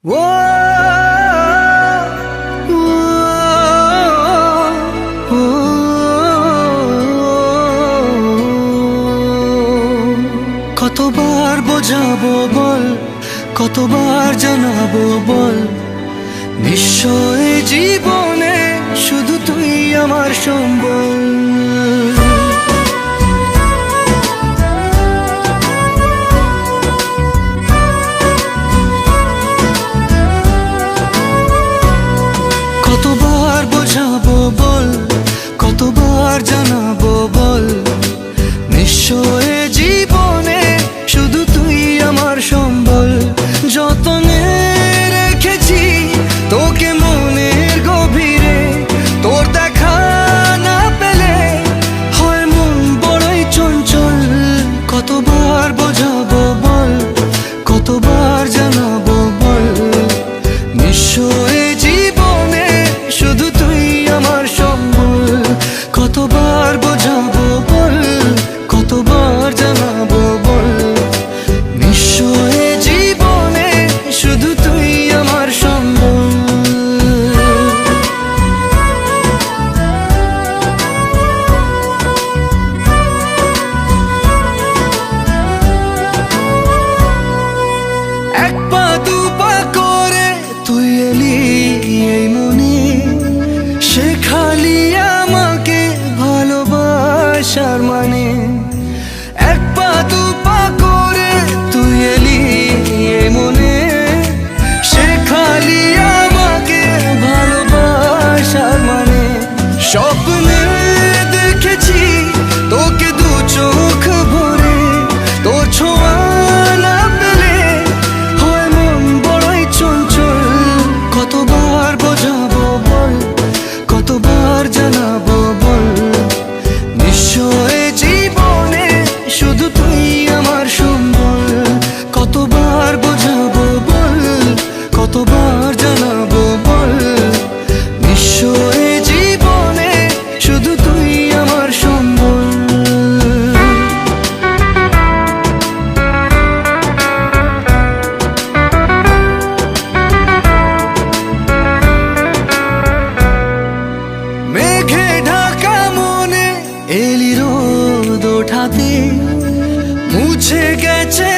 ও ও, ও, কতবার বোঝাবো বল, কতবার জানাবো বল, নিশ্চয় জীবনে শুধু তুই আমার সম্বল। কতবার বোঝাবো বল, কতবার জানাবো বল, নিশ্চয় জীবনে শুধু তুই আমার সম্বল। যতনে রেখেছি তোকে মনের গভীরে, তোর দেখা না পেলে হয় মন বড়ই চঞ্চল। কতবার বোঝাবো বল, কতবার জানাবো বল, নিশ্চয় জীবনে শুধু তুই আমার সম্বল। কতবার বোঝাবো বল, কতবার জানাবো বল, নিশ্চয় জীবনে শুধু তুই আমার সম্বল। এক পা দু পা করে তুই এলি এই মনে, শেখালি আমাকে ভালোবাসার মানে। এক পা দু পা করে তুই এলি এই মনে, শেখালি আমাকে ভালোবাসার মানে। স্বপ্নে দেখেছি তোকে দু চোখ ভরে, তোর ছোঁয়া না পেলে হয় মন বড়ই চঞ্চল। কতবার বোঝাবো বল, কতবার জানাবো বল, নিশ্চয় জীবনে শুধু তুই আমার সম্বল। কতবার বোঝাবো বল, কতবার জানাবো বল, নিশ্চয় জীবনে শুধু তুই আমার সম্বল। মেঘে ঢাকা মনে এলি রোদ ওঠাতে, মুছে গেছে